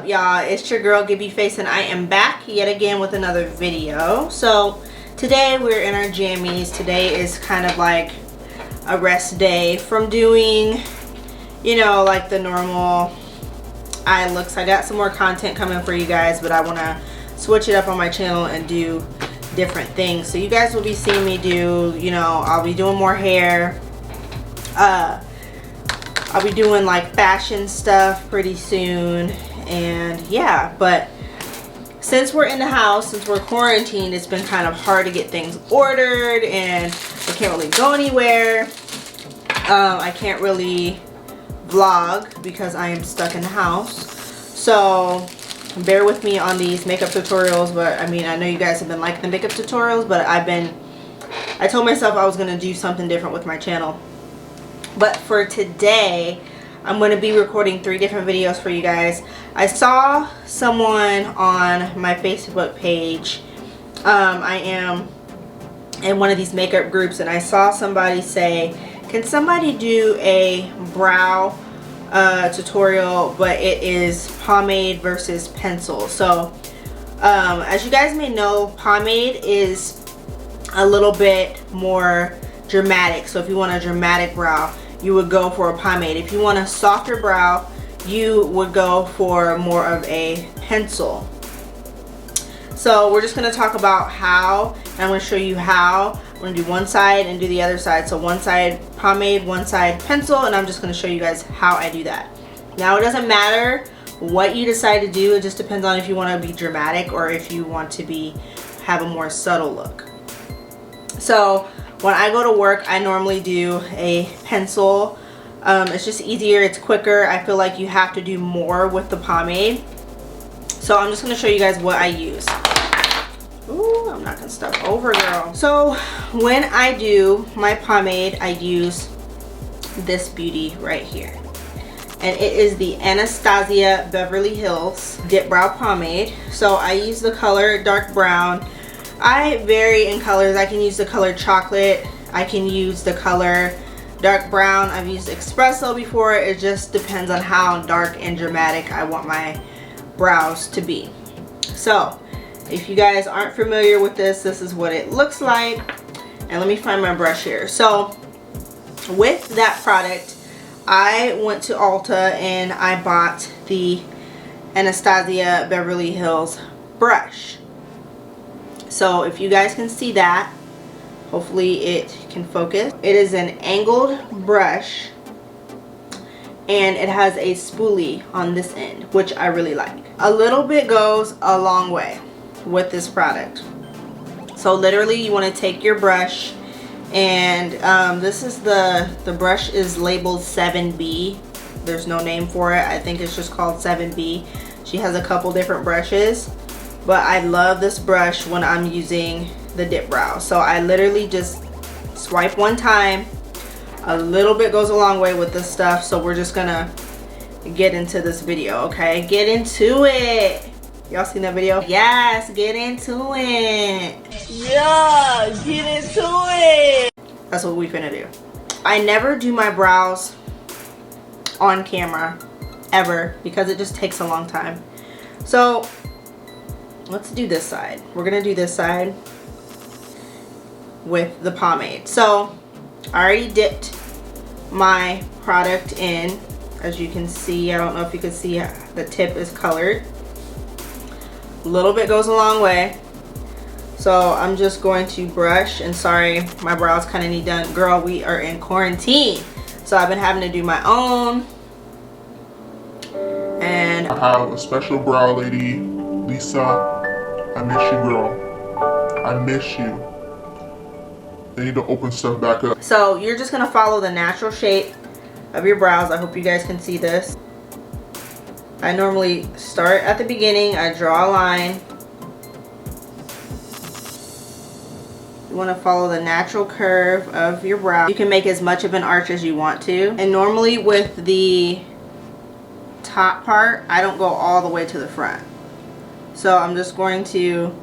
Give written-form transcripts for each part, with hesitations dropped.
up, y'all? It's your girl Give You Face, and I am back yet again with another video. So today we're in our jammies. Today is kind of like a rest day from doing, you know, like the normal eye looks. I got some more content coming for you guys, but I want to switch it up on my channel and do different things. So you guys will be seeing me do, you know, I'll be doing more hair. I'll be doing like fashion stuff pretty soon, and yeah, but since we're in the house, since we're quarantined, it's been kind of hard to get things ordered, and I can't really go anywhere. I can't really vlog because I am stuck in the house. So bear with me on these makeup tutorials, but I mean, I know you guys have been liking the makeup tutorials, but I told myself I was going to do something different with my channel. But for today, I'm going to be recording 3 different videos for you guys. I saw someone on my Facebook page. I am in one of these makeup groups, and I saw somebody say, can somebody do a brow tutorial, but it is pomade versus pencil. So as you guys may know, pomade is a little bit more dramatic. So if you want a dramatic brow, you would go for a pomade. If you want a softer brow, you would go for more of a pencil. So we're just going to talk about how, and I'm going to show you how. I'm going to do one side and do the other side. So one side pomade, one side pencil, and I'm just going to show you guys how I do that. Now it doesn't matter what you decide to do. It just depends on if you want to be dramatic or if you want to have a more subtle look. So when I go to work, I normally do a pencil. It's just easier, it's quicker. I feel like you have to do more with the pomade. So I'm just going to show you guys what I use. Ooh, I'm knocking stuff over, girl. So when I do my pomade, I use this beauty right here. And it is the Anastasia Beverly Hills Dip Brow Pomade. So I use the color dark brown. I vary in colors. I can use the color chocolate. I can use the color dark brown. I've used Espresso before. It just depends on how dark and dramatic I want my brows to be. So if you guys aren't familiar with this, this is what it looks like. And let me find my brush here. So with that product, I went to Ulta and I bought the Anastasia Beverly Hills brush. So if you guys can see that, hopefully it can focus. It is an angled brush, and it has a spoolie on this end, which I really like. A little bit goes a long way with this product. So literally you want to take your brush, and this is the brush is labeled 7B. There's no name for it. I think it's just called 7B. She has a couple different brushes, but I love this brush when I'm using the dip brow. So I literally just swipe one time. A little bit goes a long way with this stuff. So we're just gonna get into this video, okay? Get into it. Y'all seen that video? Yes, get into it. Yeah, get into it. That's what we finna do. I never do my brows on camera ever because it just takes a long time. So let's do this side. We're gonna do this side with the pomade. So I already dipped my product in. As you can see, I don't know if you can see, the tip is colored. A little bit goes a long way. So I'm just going to brush, and sorry, my brows kind of need done. Girl, we are in quarantine, so I've been having to do my own. And I have a special brow lady, Lisa. I miss you, girl. I miss you. They need to open stuff back up. So you're just gonna follow the natural shape of your brows. I hope you guys can see this. I normally start at the beginning. I draw a line. You want to follow the natural curve of your brow. You can make as much of an arch as you want to. And normally with the top part, I don't go all the way to the front. So I'm just going to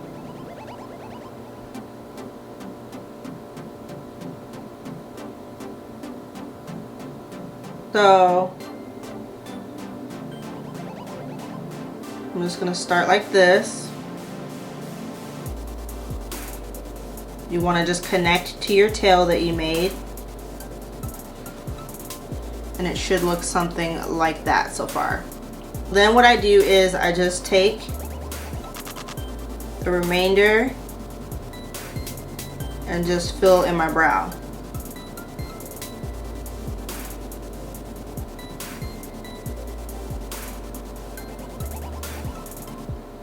I'm just gonna start like this. You want to just connect to your tail that you made. And it should look something like that so far. Then what I do is I just take the remainder and just fill in my brow.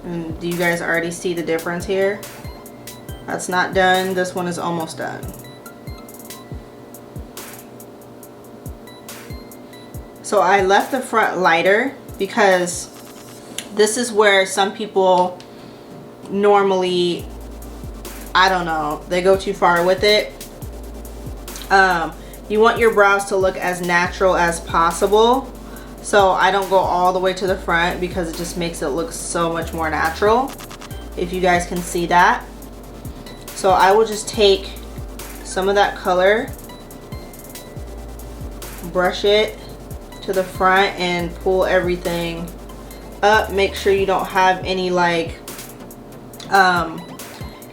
And do you guys already see the difference here? That's not done. This one is almost done. So I left the front lighter because this is where some people normally, I don't know, they go too far with it. You want your brows to look as natural as possible. So I don't go all the way to the front because it just makes it look so much more natural, if you guys can see that. So I will just take some of that color, brush it to the front and pull everything up. Make sure you don't have any like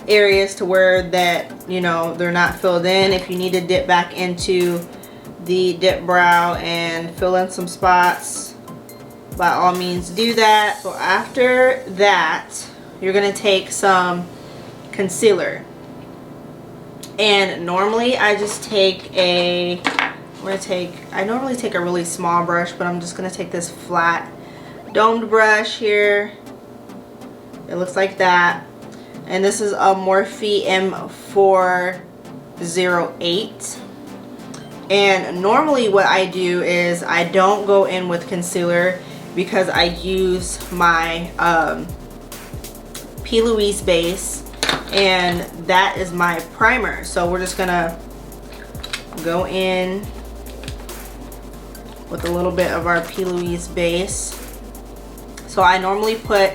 areas to where that, you know, they're not filled in. If you need to dip back into the dip brow and fill in some spots, by all means do that. So after that, you're gonna take some concealer. And normally I just take I normally take a really small brush, but I'm just gonna take this flat domed brush here. It looks like that. And this is a Morphe M408. And normally what I do is I don't go in with concealer because I use my P. Louise base, and that is my primer. So we're just gonna go in with a little bit of our P. Louise base. So I normally put,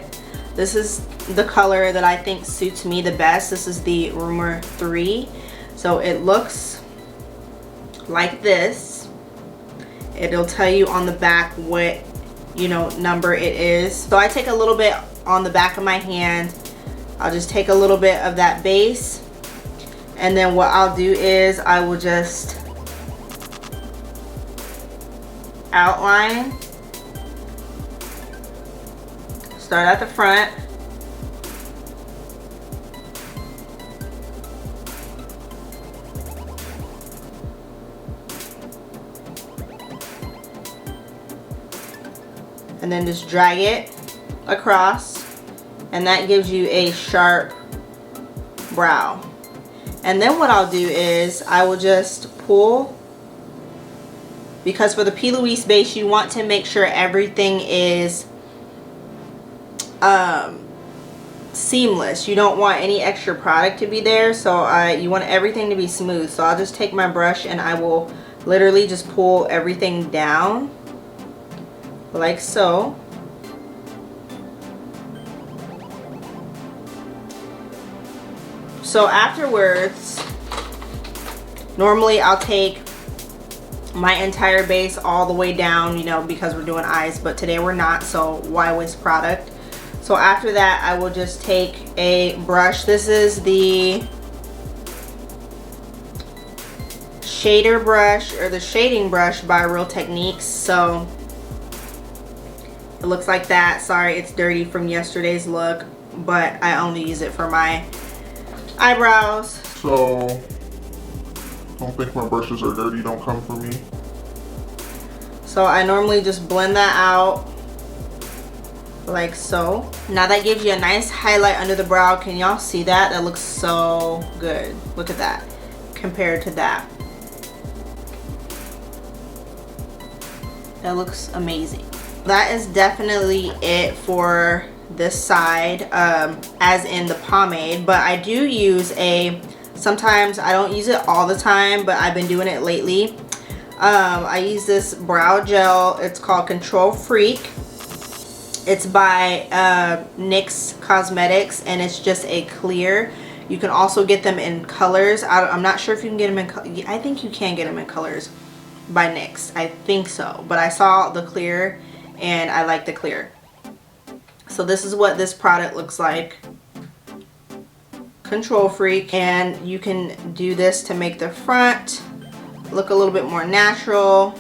this is the color that I think suits me the best. This is the Rumor 3. So it looks like this. It'll tell you on the back what, you know, number it is. So I take a little bit on the back of my hand. I'll just take a little bit of that base, and then what I'll do is I will just outline, start at the front, and then just drag it across, and that gives you a sharp brow. And then what I'll do is I will just pull, because for the P. Louise base you want to make sure everything is seamless. You don't want any extra product to be there, so you want everything to be smooth. So I'll just take my brush and I will literally just pull everything down like so. So afterwards, normally I'll take my entire base all the way down, you know, because we're doing eyes, but today we're not, so why waste product? So after that, I will just take a brush. This is the shader brush, or the shading brush by Real Techniques. So it looks like that. Sorry, it's dirty from yesterday's look, but I only use it for my eyebrows. So don't think my brushes are dirty, don't come for me. So I normally just blend that out like so. Now that gives you a nice highlight under the brow. Can y'all see that? That looks so good. Look at that compared to that. That looks amazing. That is definitely it for this side, as in the pomade. But I do use sometimes I don't use it all the time, but I've been doing it lately. I use this brow gel. It's called Control Freak. It's by NYX Cosmetics, and it's just a clear. You can also get them in colors. I'm not sure if you can get them in I think you can get them in colors by NYX. I think so, but I saw the clear and I like the clear. So this is what this product looks like. Control Freak. And you can do this to make the front look a little bit more natural.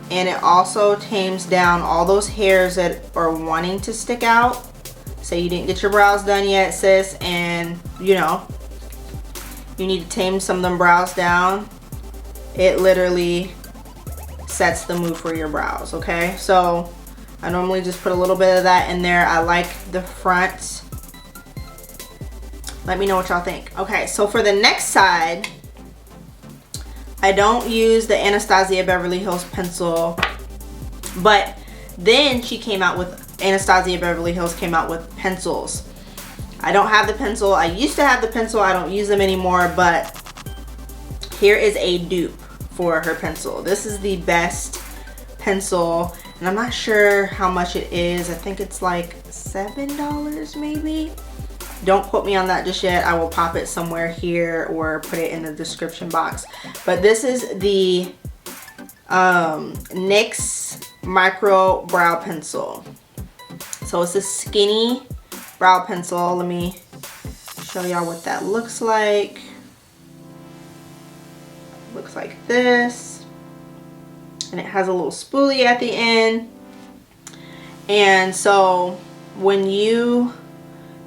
And it also tames down all those hairs that are wanting to stick out. Say you didn't get your brows done yet, sis, and you know, you need to tame some of them brows down. It literally sets the mood for your brows, okay? So I normally just put a little bit of that in there. I like the front. Let me know what y'all think. Okay, so for the next side, I don't use the Anastasia Beverly Hills pencil, but then she came out with, Anastasia Beverly Hills came out with pencils. I don't have the pencil. I used to have the pencil. I don't use them anymore, but here is a dupe for her pencil. This is the best pencil, and I'm not sure how much it is. I think it's like $7 maybe. Don't quote me on that just yet. I will pop it somewhere here or put it in the description box. But this is the NYX Micro Brow Pencil. So it's a skinny brow pencil. Let me show y'all what that looks like. Looks like this. And it has a little spoolie at the end. And so when you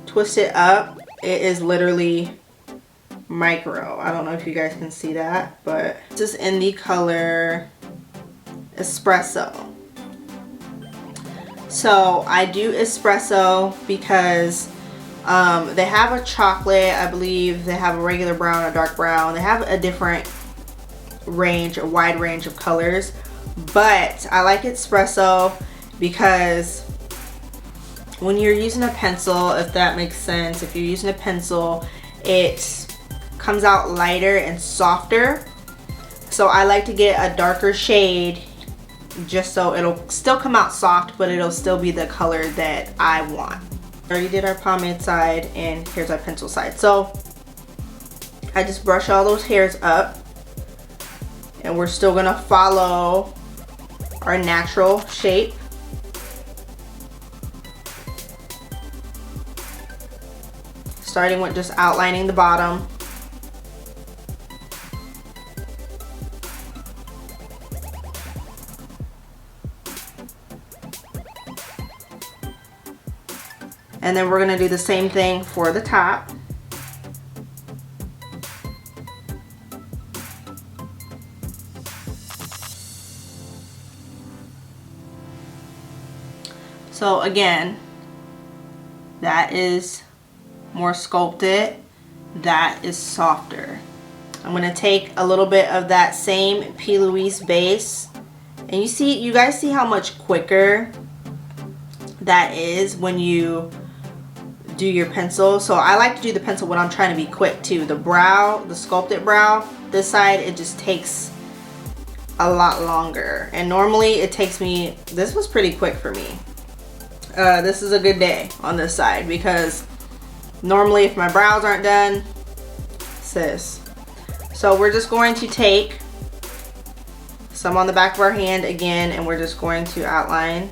twist it up, it is literally micro. I don't know if you guys can see that, but this is in the color Espresso. So I do Espresso because they have a chocolate, I believe they have a regular brown, a dark brown. They have a different range, a wide range of colors, but I like Espresso because when you're using a pencil, if that makes sense, if you're using a pencil, it comes out lighter and softer. So I like to get a darker shade just so it'll still come out soft, but it'll still be the color that I want. Already did our pomade side, and here's our pencil side. So I just brush all those hairs up, and we're still gonna follow our natural shape. Starting with just outlining the bottom. And then we're gonna do the same thing for the top. So again, that is more sculpted, that is softer. I'm gonna take a little bit of that same P. Louise base, and you guys see how much quicker that is when you do your pencil. So I like to do the pencil when I'm trying to be quick too. The brow, the sculpted brow, this side, it just takes a lot longer, and normally it takes me, this was pretty quick for me. This is a good day on this side because normally if my brows aren't done, sis. So we're just going to take some on the back of our hand again, and we're just going to outline.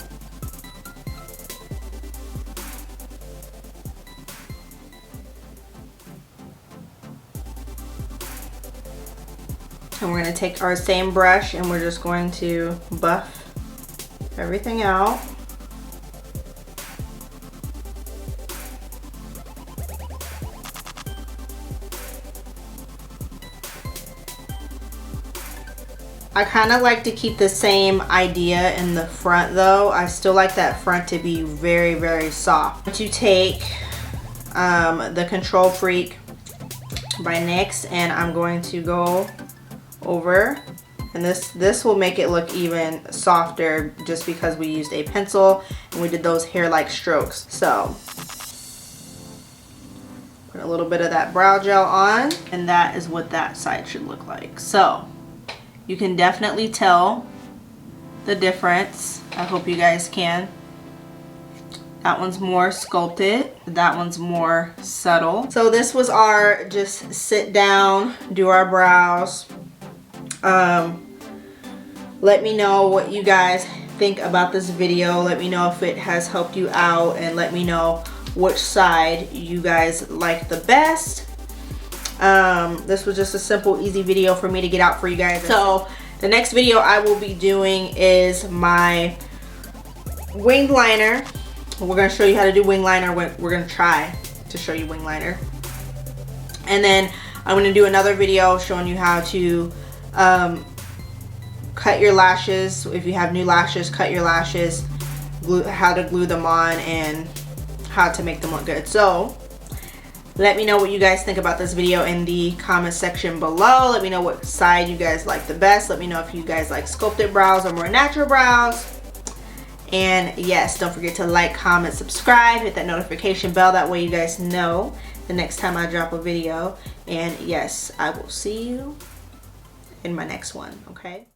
And we're going to take our same brush and we're just going to buff everything out. I kind of like to keep the same idea in the front though. I still like that front to be very, very soft. To take the Control Freak by NYX, and I'm going to go over, and this will make it look even softer just because we used a pencil and we did those hair-like strokes. So put a little bit of that brow gel on, and that is what that side should look like. So you can definitely tell the difference. I hope you guys can. That one's more sculpted, that one's more subtle. So this was our just sit down, do our brows. Let me know what you guys think about this video. Let me know if it has helped you out, and let me know which side you guys like the best. This was just a simple, easy video for me to get out for you guys. So the next video I will be doing is my winged liner. We're going to show you how to do wing liner. We're going to try to show you wing liner. And then I'm going to do another video showing you how to cut your lashes. If you have new lashes, cut your lashes, how to glue them on, and how to make them look good. So let me know what you guys think about this video in the comment section below. Let me know what side you guys like the best. Let me know if you guys like sculpted brows or more natural brows. And yes, don't forget to like, comment, subscribe, hit that notification bell. That way you guys know the next time I drop a video. And yes, I will see you in my next one, okay?